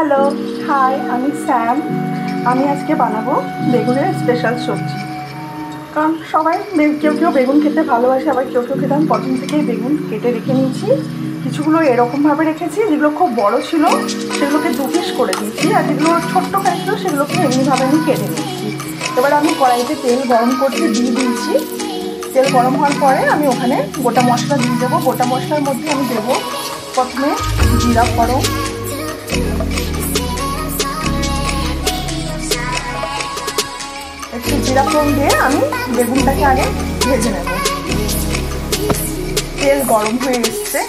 Hello, high, আমি Sam. আমি আজকে বানাবো বেগুনের স্পেশাল সবজি। কারণ সবাই কেউ কেউ বেগুন খেতে ভালোবাসে, আবার কেউ কেউ খেতে। আমি প্রথম থেকেই বেগুন কেটে রেখে নিয়েছি। কিছুগুলো এরকমভাবে রেখেছি, যেগুলো খুব বড় ছিল সেগুলোকে দু পিস করে দিয়েছি, আর যেগুলো ছোট্ট ছিল সেগুলোকে এমনিভাবে আমি কেটে নিয়েছি। এবার আমি কড়াইতে তেল গরম করতে দিয়ে দিয়েছি। তেল গরম হওয়ার পরে আমি ওখানে গোটা মশলা দিয়ে দেবো। গোটা মশলার মধ্যে আমি দেবো প্রথমে জিরা ফোড়ন, একটু জিরা ফোড়ন দিয়ে আমি বেগুনটাকে আগে ভেজে নেব। তেল গরম হয়ে এসছে,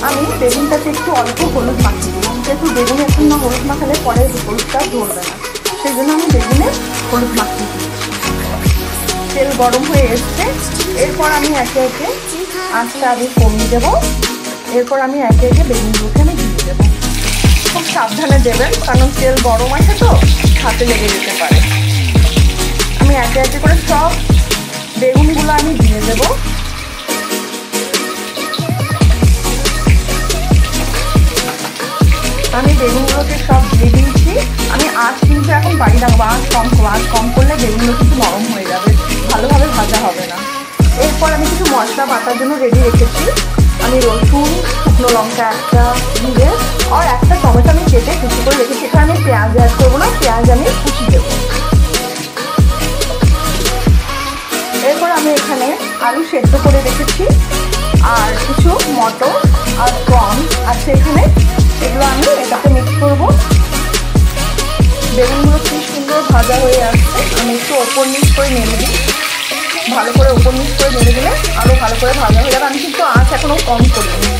আমি বেগুনটাকে একটু অল্প হলুদ মাখিয়ে দিলাম, যেহেতু বেগুনে এখন না হলুদ মাখালে পরে হলুদটা ধরবে না, সেই জন্য আমি বেগুনে হলুদ মাখিয়ে দিচ্ছি। তেল গরম হয়ে এসছে, এরপর আমি একে একে আঁচটা আমি কমিয়ে দেবো। এরপর আমি একে একে বেগুনগুলোকে আমি দিয়ে দেবো। খুব সাবধানে দেবেন, কারণ তেল গরম আছে তো হাতে লেগে যেতে পারে। আমি একে একে করে সব বেগুনগুলো আমি দিয়ে দেবো। আমি বেগুনগুলোকে সব দিয়ে দিয়েছি। আমি আঁচ কিন্তু এখন বাড়ি রাখবো, আঁচ কম করলে বেগুনগুলো কিন্তু নরম হয়ে যাবে, ভালোভাবে ভাজা হবে না। এরপর আমি কিছু মশলা বাটার জন্য রেডি রেখেছি। আমি রসুন, শুকনো লঙ্কা একটা, জিরে আর একটা টমেটো আমি কেটে কুচি করে রেখেছি। এখানে আমি পেঁয়াজ অ্যাড করবো না, পেঁয়াজ আমি কুচি দেবো। এরপর আমি এখানে আলু সেদ্ধ করে রেখেছি, আর কিছু মটর আর কর্ন আছে এখানে, এগুলো আমি এটাকে মিক্স করবো। বেগুনগুলো কি সুন্দর ভাজা হয়ে আসছে, আমি একটু ওপর নিচ করে নেড়ে দিই। ভালো করে ওপর নিচ করে নেড়ে দিলে আরও ভালো করে ভাজা হয়ে যাবে। আমি কিন্তু আঁচ এখনও কম করিনি,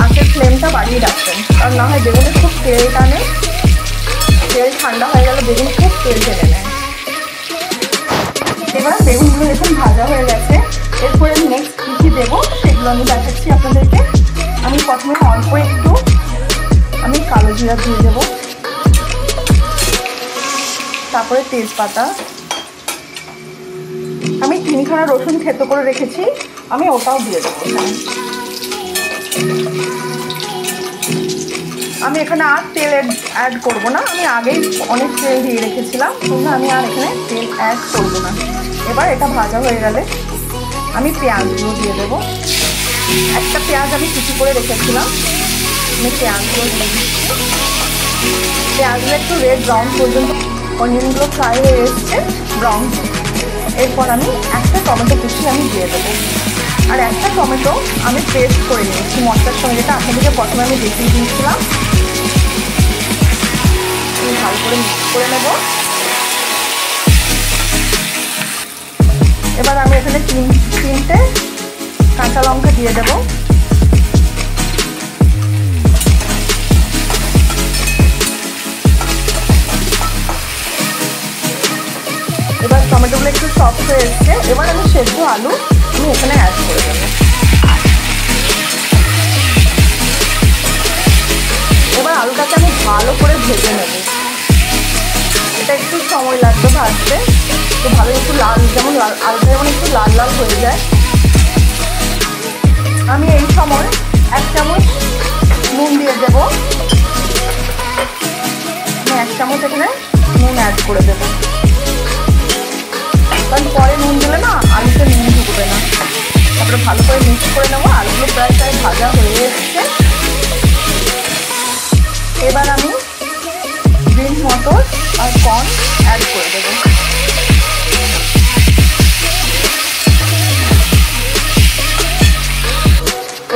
আঁচের ফ্লেমটা বাড়িয়ে রাখবেন, কারণ না হয় বেগুনে খুব তেল টানে। তেল ঠান্ডা হয়ে গেলে বেগুন খুব তেল টেনে নেয়। এবার বেগুনগুলো এখন ভাজা হয়ে গেছে, এরপরে নেক্সট কী কী দেবো সেগুলো আমি দেখাচ্ছি আপনাদেরকে। আমি প্রথমে অল্প একটু আমি কালো জিরা দিয়ে দেবো, তারপরে তেজপাতা, আমি 3খানা রসুন থেতো করে রেখেছি, আমি ওটাও দিয়ে দেবো। আমি এখানে আর তেল অ্যাড করবো না, আমি আগেই অনেক তেল দিয়ে রেখেছিলাম, কিন্তু আমি আর এখানে তেল অ্যাড করবো না। এবার এটা ভাজা হয়ে গেলে আমি পেঁয়াজগুলো দিয়ে দেবো। একটা পেঁয়াজ আমি কুচি করে রেখেছিলাম, আমি পেঁয়াজগুলো দিয়ে দিচ্ছি। পেঁয়াজগুলো একটু রেড ব্রাউন পর্যন্ত, অনিয়নগুলো ফ্রাই হয়ে এসছে ব্রাউন। এরপর আমি একটা টমেটো কুচি আমি দিয়ে দেবো, আর একটা টমেটো আমি পেস্ট করে নিয়েছি মশলার সঙ্গে, যেটা আপনাদেরকে প্রথমে আমি দেখিয়ে দিয়েছিলাম। আমি ভালো করে মিক্স করে নেব। এবার আমি এখানে তিনটে কাঁচা লঙ্কা দিয়ে দেবো। এবার টমেটোগুলো একটু সফট হয়ে এসছে, এবার আমি সেদ্ধ আলু আমি এখানে অ্যাড করে দেবো। এবার আলুটাকে আমি ভালো করে ভেজে নেব, এটা একটু সময় লাগবে ভাজতে, তো ভালো একটু লাল, যেমন আলুটা যেমন একটু লাল লাল হয়ে যায়। আমি এই সময় 1 চামচ নুন দিয়ে দেবো, আমি 1 চামচ এখানে নুন অ্যাড করে দেবো, কারণ পরে নুন দিলে না আলুতে নুন ঢুকবে না। তারপরে ভালো করে মিক্স করে নেবো। আলুগুলো প্রায় ভাজা হয়ে এসছে। এবার আমি গ্রিন মটর আর কর্ন অ্যাড করে দেবো।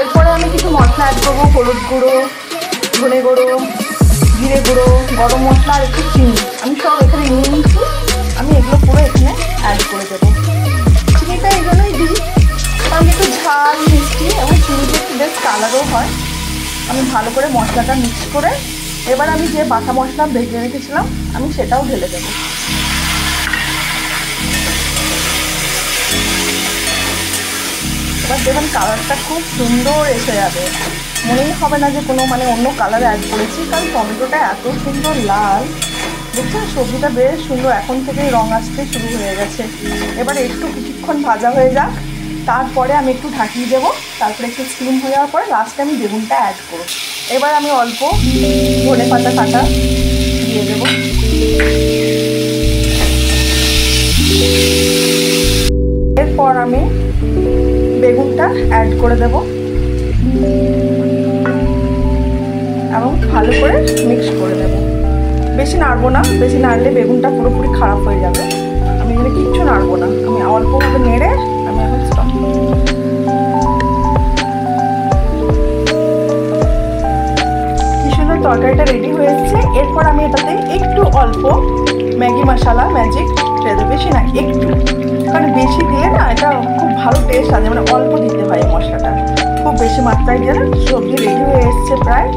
এরপরে আমি কিছু মশলা অ্যাড করবো, হলুদ গুঁড়ো, ধনে গুঁড়ো, জিরে গুঁড়ো, গরম মশলা আর একটু চিনি। আমি সব এখানে নিয়ে নিচ্ছি, আমি এগুলো পুরো এখানে অ্যাড করে দেবো। চিনিটা এই জন্যই দিই কারণ একটু ঝাল, মিষ্টি এবং চিনিটা একটু বেশ কালারও হয়। আমি ভালো করে মশলাটা মিক্স করে এবার আমি যে বাটা মশলা ভেজে রেখেছিলাম আমি সেটাও ঢেলে দেবো। এবার দেখুন কালারটা খুব সুন্দর এসে যাবে, মনেই হবে না যে কোনো অন্য কালার অ্যাড করেছি, কারণ টমেটোটা এত সুন্দর লাল। দেখছেন সবজিটা বেশ সুন্দর, এখন থেকেই রং আসতে শুরু হয়ে গেছে। এবার একটু কিছুক্ষণ ভাজা হয়ে যাক, তারপরে আমি একটু ঢাকিয়ে দেবো, তারপরে একটু স্টিম হয়ে যাওয়ার পরে লাস্টে আমি বেগুনটা অ্যাড করব। এবার আমি অল্প ধনে পাতা কাটা দিয়ে দেব। এরপর আমি বেগুনটা অ্যাড করে দেব এবং ভালো করে মিক্স করে দেব। বেশি নাড়বো না, বেশি নাড়লে বেগুনটা পুরোপুরি খারাপ হয়ে যাবে। আমি এখানে কিচ্ছু নাড়বো না, আমি অল্পভাবে নেড়ে আমি এখন স্টপ। কি সুন্দর তরকারিটা রেডি হয়ে এসেছে। এরপর আমি এটাতে একটু অল্প ম্যাগি মশলা ম্যাজিক দিয়ে দেবো, বেশি না একটু, কারণ বেশি দিয়ে না এটা খুব ভালো টেস্ট আছে, মানে অল্প দিতে হয় এই মশলাটা, খুব বেশি মাত্রায় দিয়ে না। সবজি রেডি হয়ে এসছে প্রায়।